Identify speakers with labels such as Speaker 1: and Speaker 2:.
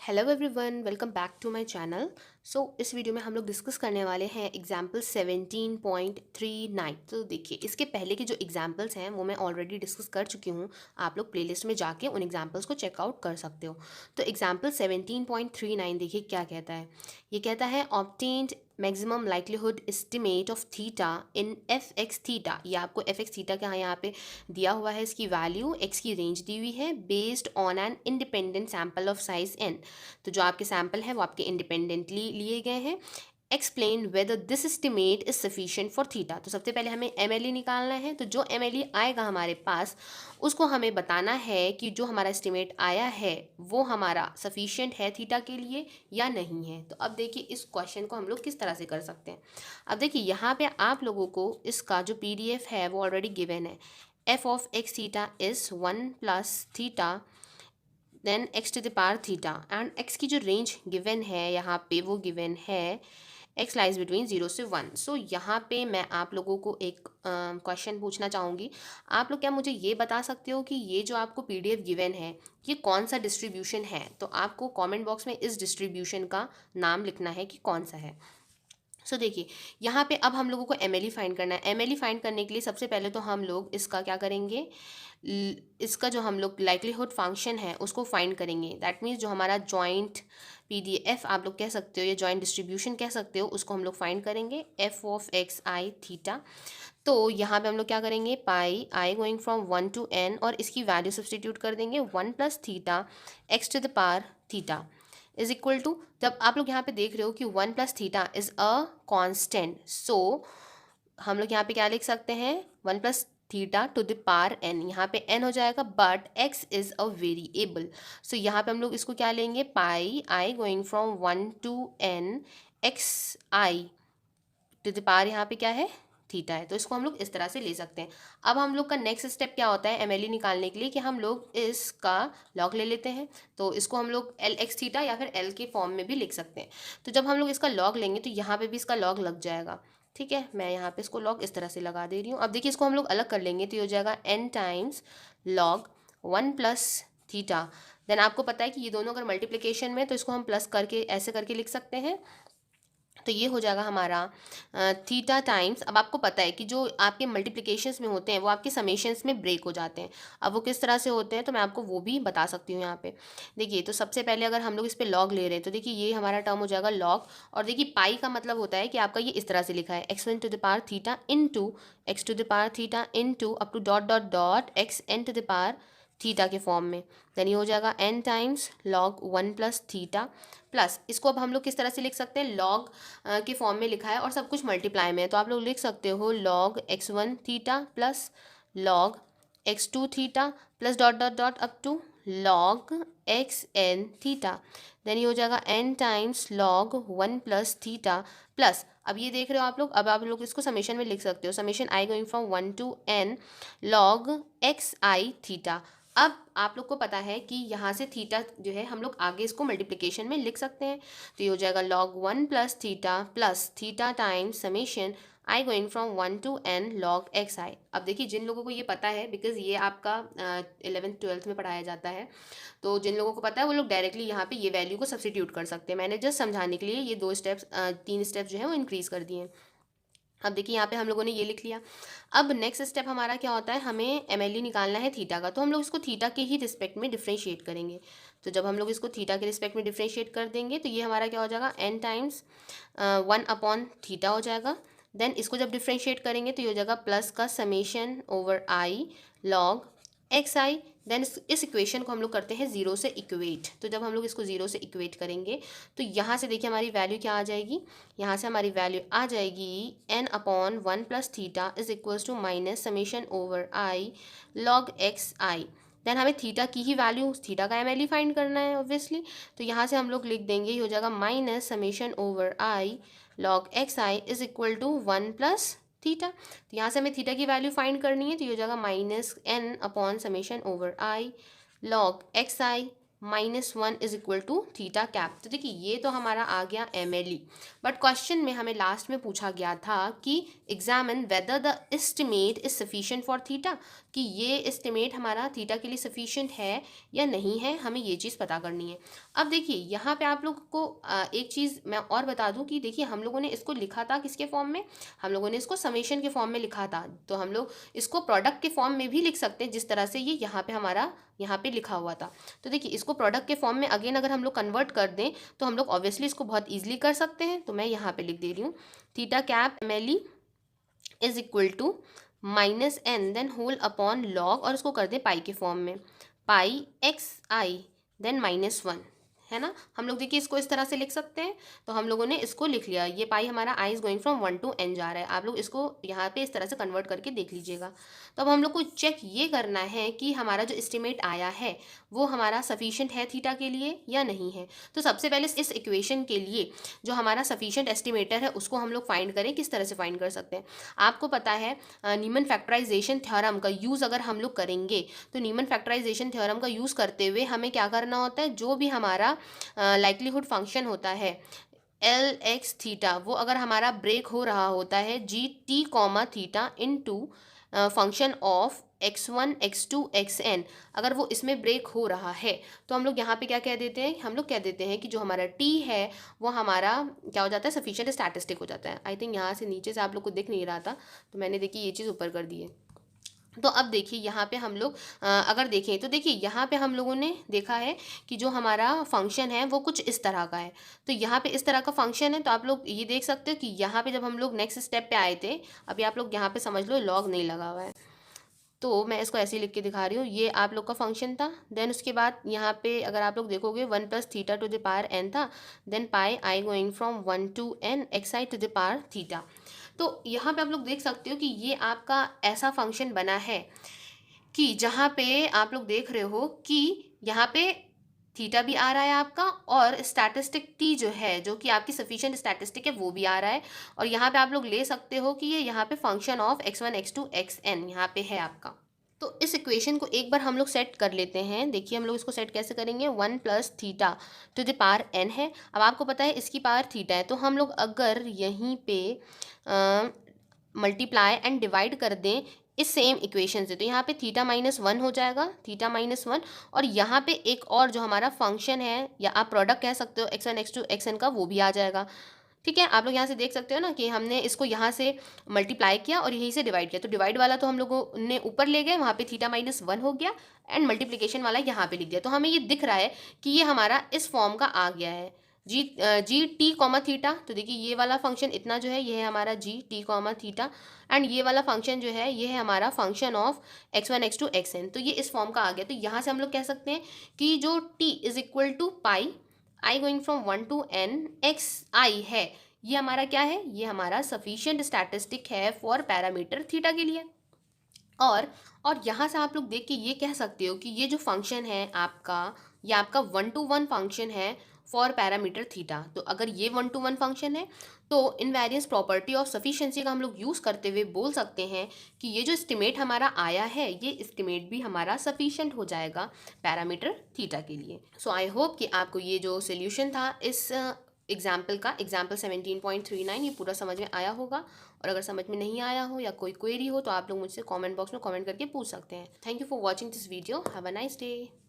Speaker 1: Hello everyone, welcome back to my channel. इस video में हम लोग डिस्कस करने वाले हैं एग्जाम्पल 17.39। तो देखिए, इसके पहले के जो एग्जाम्पल्स हैं वो मैं ऑलरेडी डिस्कस कर चुकी हूँ। आप लोग प्लेलिस्ट में जाके उन एग्जाम्पल्स को चेकआउट कर सकते हो। तो एग्जाम्पल 17.39 देखिए क्या कहता है। ये कहता है obtained maximum likelihood estimate of theta in F x theta. ये आपको एफ एक्स थीटा का यहाँ पे दिया हुआ है, इसकी वैल्यू एक्स की रेंज दी हुई है based on an independent sample of size N. तो जो आपके सैम्पल हैं वो आपके इंडिपेंडेंटली लिए गए हैं। Explain whether this estimate is sufficient for theta. तो सबसे पहले हमें एम एल ई निकालना है। तो जो एम एल ई आएगा हमारे पास उसको हमें बताना है कि जो हमारा एस्टिमेट आया है वो हमारा सफिशिएंट है थीटा के लिए या नहीं है। तो अब देखिए इस क्वेश्चन को हम लोग किस तरह से कर सकते हैं। अब देखिए यहाँ पे आप लोगों को इसका जो PDF है वो ऑलरेडी गिवन है। F of X theta is 1 plus theta then X to the power theta and X की जो रेंज गिवन है यहाँ पे वो गिवन है एक्स लाइज बिटवीन 0 से 1। सो यहाँ पे मैं आप लोगों को एक क्वेश्चन पूछना चाहूँगी। आप लोग क्या मुझे ये बता सकते हो कि ये जो आपको PDF गिवन है ये कौन सा डिस्ट्रीब्यूशन है। तो आपको कमेंट बॉक्स में इस डिस्ट्रीब्यूशन का नाम लिखना है कि कौन सा है। देखिए यहाँ पे अब हम लोगों को एम एल ई फाइंड करना है। एम एल ई फाइंड करने के लिए सबसे पहले तो हम लोग इसका क्या करेंगे, इसका जो हम लोग लाइक्लीहुड फंक्शन है उसको फाइंड करेंगे। दैट मीन्स जो हमारा जॉइंट PDF आप लोग कह सकते हो या जॉइंट डिस्ट्रीब्यूशन कह सकते हो उसको हम लोग फाइंड करेंगे F of x i theta. तो यहाँ पे हम लोग क्या करेंगे, pi i going from 1 to n और इसकी वैल्यू सब्सटीट्यूट कर देंगे 1 plus theta X to the power theta is equal to, जब आप लोग यहाँ पे देख रहे हो कि 1 plus theta is a constant, so हम लोग यहाँ पे क्या लिख सकते हैं 1 plus theta to the power n। यहाँ पे n हो जाएगा but x is a variable. So यहाँ पे हम लोग इसको क्या लेंगे, pi i going from 1 to n x i to the power यहाँ पे क्या है थीटा है। तो इसको हम लोग इस तरह से ले सकते हैं। अब हम लोग का नेक्स्ट स्टेप क्या होता है MLE निकालने के लिए कि हम लोग इसका लॉग ले लेते हैं। तो इसको हम लोग एल एक्स थीटा या फिर L के फॉर्म में भी लिख सकते हैं। तो जब हम लोग इसका लॉग लेंगे तो यहाँ पे भी इसका लॉग लग जाएगा। ठीक है, मैं यहाँ पे इसको लॉग इस तरह से लगा दे रही हूँ। अब देखिए इसको हम लोग अलग कर लेंगे तो ये हो जाएगा n times log 1 plus theta. Then आपको पता है कि ये दोनों अगर मल्टीप्लिकेशन में तो इसको हम प्लस करके ऐसे करके लिख सकते हैं। तो ये हो जाएगा हमारा थीटा टाइम्स। अब आपको पता है कि जो आपके मल्टीप्लिकेशंस में होते हैं वो आपके समेशंस में ब्रेक हो जाते हैं। अब वो किस तरह से होते हैं तो मैं आपको वो भी बता सकती हूँ यहाँ पे। देखिए तो सबसे पहले अगर हम लोग इस पर लॉग ले रहे हैं तो देखिए ये हमारा टर्म हो जाएगा लॉग। और देखिए पाई का मतलब होता है कि आपका ये इस तरह से लिखा है x1 to the power theta into X to the power theta into up to dot dot dot X N to the power theta के फॉर्म में। देन ये हो जाएगा n times log 1 plus theta plus इसको अब हम लोग किस तरह से लिख सकते हैं, लॉग के फॉर्म में लिखा है और सब कुछ मल्टीप्लाई में है तो आप लोग लिख सकते हो log x1 theta plus log x2 theta plus dot dot dot up to log xn theta. Then ये हो जाएगा n times log 1 plus theta plus, अब ये देख रहे हो आप लोग, अब आप लोग इसको समेशन में लिख सकते हो, summation i going from 1 to n log x i theta. अब आप लोग को पता है कि यहाँ से थीटा जो है हम लोग आगे इसको मल्टीप्लिकेशन में लिख सकते हैं। तो ये हो जाएगा log 1 plus theta times summation i going from 1 to n log x i. अब देखिए जिन लोगों को ये पता है बिकॉज ये आपका 11th-12th में पढ़ाया जाता है, तो जिन लोगों को पता है वो लोग डायरेक्टली यहाँ पे ये वैल्यू को सब्सटीट्यूट कर सकते हैं। मैंने जस्ट समझाने के लिए ये 3 स्टेप्स जो है वो इंक्रीज़ कर दिए हैं। अब देखिए यहाँ पे हम लोगों ने ये लिख लिया। अब नेक्स्ट स्टेप हमारा क्या होता है, हमें MLE निकालना है थीटा का। तो हम लोग इसको थीटा के ही रिस्पेक्ट में डिफ्रेंशिएट करेंगे। तो जब हम लोग इसको थीटा के रिस्पेक्ट में डिफ्रेंशिएट कर देंगे तो ये हमारा क्या हो जाएगा n टाइम्स 1 अपॉन थीटा हो जाएगा। देन इसको जब डिफ्रेंशिएट करेंगे तो ये हो जाएगा प्लस का summation over I log x I. Then इस इक्वेशन को हम लोग करते हैं 0 से इक्वेट। तो जब हम लोग इसको 0 से इक्वेट करेंगे तो यहाँ से देखिए हमारी वैल्यू क्या आ जाएगी, यहाँ से हमारी वैल्यू आ जाएगी n upon 1 plus theta is equals to minus summation over I log x I. Then हमें थीटा की ही वैल्यू, थीटा का MLE फाइंड करना है ऑब्वियसली। तो यहाँ से हम लोग लिख देंगे, ये हो जाएगा minus summation over I log x I is equal to 1 plus theta. तो यहाँ से हमें थीटा की वैल्यू फाइंड करनी है तो ये हो जाएगा minus n upon summation over I log x I -1 is equal to theta cap. तो देखिए ये तो हमारा आ गया MLE, बट क्वेश्चन में हमें लास्ट में पूछा गया था कि examine whether the estimate is sufficient for theta, कि ये एस्टिमेट हमारा थीटा के लिए सफिशिएंट है या नहीं है, हमें ये चीज़ पता करनी है। अब देखिए यहाँ पे आप लोग को एक चीज़ मैं और बता दूँ कि देखिए हम लोगों ने इसको लिखा था किसके फॉर्म में, हम लोगों ने इसको समेशन के फॉर्म में लिखा था, तो हम लोग इसको प्रोडक्ट के फॉर्म में भी लिख सकते हैं जिस तरह से ये यहाँ पे हमारा यहाँ पे लिखा हुआ था। तो देखिए इसको प्रोडक्ट के फॉर्म में अगेन अगर हम लोग कन्वर्ट कर दें तो हम लोग ऑब्वियसली इसको बहुत ईजिली कर सकते हैं। तो मैं यहाँ पे लिख दे रही हूँ theta cap MLE is equal to -n then whole upon log, और इसको कर दें पाई के फॉर्म में, पाई xi देन -1, है ना। हम लोग देखिए इसको इस तरह से लिख सकते हैं। तो हम लोगों ने इसको लिख लिया, ये पाई हमारा i is going from 1 to n जा रहा है। आप लोग इसको यहाँ पे इस तरह से कन्वर्ट करके देख लीजिएगा। तो अब हम लोग को चेक ये करना है कि हमारा जो एस्टिमेट आया है वो हमारा सफिशिएंट है थीटा के लिए या नहीं है। तो सबसे पहले इस इक्वेशन के लिए जो हमारा सफिशिएंट एस्टिमेटर है उसको हम लोग फाइंड करें। किस तरह से फाइंड कर सकते हैं, आपको पता है नीमन फैक्टराइजेशन थ्योरम का यूज़ अगर हम लोग करेंगे तो नीमन फैक्टराइजेशन थ्योरम का यूज़ करते हुए हमें क्या करना होता है, जो भी हमारा लाइक्लीहुड फंक्शन होता है LX थीटा, वो अगर हमारा ब्रेक हो रहा होता है GT comma theta into function of x1 x2 xn, अगर वो इसमें ब्रेक हो रहा है तो हम लोग यहाँ पे क्या कह देते हैं, हम लोग कह देते हैं कि जो हमारा t है वो हमारा क्या हो जाता है, सफिशिएंट स्टैटिस्टिक हो जाता है। आई थिंक यहाँ से नीचे से आप लोग को दिख नहीं रहा था तो मैंने देखिए ये चीज़ ऊपर कर दी है। तो अब देखिए यहाँ पे हम लोग अगर देखें तो देखिए यहाँ पे हम लोगों ने देखा है कि जो हमारा फंक्शन है वो कुछ इस तरह का है। तो यहाँ पे इस तरह का फंक्शन है, तो आप लोग ये देख सकते हो कि यहाँ पे जब हम लोग नेक्स्ट स्टेप पे आए थे, अभी आप लोग यहाँ पे समझ लो लॉग नहीं लगा हुआ है तो मैं इसको ऐसे ही लिख के दिखा रही हूँ, ये आप लोग का फंक्शन था। देन उसके बाद यहाँ पे अगर आप लोग देखोगे 1 + theta to the power n था, then pi i going from 1 to n xi to the power theta. तो यहाँ पे आप लोग देख सकते हो कि ये आपका ऐसा फंक्शन बना है कि जहाँ पे आप लोग देख रहे हो कि यहाँ पे थीटा भी आ रहा है आपका, और स्टैटिस्टिक टी जो है जो कि आपकी सफिशिएंट स्टैटिस्टिक है वो भी आ रहा है, और यहाँ पे आप लोग ले सकते हो कि ये यहाँ पे function of x1 x2 xn यहाँ पे है आपका। तो इस इक्वेशन को एक बार हम लोग सेट कर लेते हैं। देखिए हम लोग इसको सेट कैसे करेंगे, 1 + theta to the power n है। अब आपको पता है इसकी पावर थीटा है, तो हम लोग अगर यहीं पे मल्टीप्लाई एंड डिवाइड कर दें इस सेम इक्वेशन से, तो यहाँ पे थीटा -1 हो जाएगा, थीटा -1, और यहाँ पे एक और जो हमारा फंक्शन है या आप प्रोडक्ट कह सकते हो x1 x2 xn का, वो भी आ जाएगा। ठीक है, आप लोग यहाँ से देख सकते हो ना कि हमने इसको यहाँ से मल्टीप्लाई किया और यहीं से डिवाइड किया, तो डिवाइड वाला तो हम लोगों ने ऊपर ले गए, वहाँ पे थीटा -1 हो गया, एंड मल्टीप्लिकेशन वाला यहाँ पे लिख दिया। तो हमें ये दिख रहा है कि ये हमारा इस फॉर्म का आ गया है, जी टी कॉमा थीटा। तो देखिए ये वाला फंक्शन इतना जो है ये है हमारा G T comma theta, and ये वाला फंक्शन जो है ये है हमारा function of x1 x2 xn। तो ये इस फॉर्म का आ गया। तो यहाँ से हम लोग कह सकते हैं कि जो t is equal to pi i going from 1 to n x i है, ये हमारा क्या है, ये हमारा सफिशिएंट स्टैटिस्टिक है फॉर पैरामीटर थीटा के लिए। और यहाँ से आप लोग देख के ये कह सकते हो कि ये जो फंक्शन है आपका, ये आपका 1 to 1 फंक्शन है फॉर पैरामीटर थीटा। तो अगर ये 1 to 1 फंक्शन है तो इनवेरियंस प्रॉपर्टी ऑफ सफिशिएंसी का हम लोग यूज़ करते हुए बोल सकते हैं कि ये जो एस्टिमेट हमारा आया है ये एस्टिमेट भी हमारा सफिशिएंट हो जाएगा पैरामीटर थीटा के लिए। सो आई होप कि आपको ये जो सोल्यूशन था इस एग्जाम्पल का, एग्जाम्पल 17.39, ये पूरा समझ में आया होगा। और अगर समझ में नहीं आया हो या कोई क्वेरी हो तो आप लोग मुझसे कमेंट बॉक्स में कमेंट करके पूछ सकते हैं। Thank you for watching this video, have a nice day.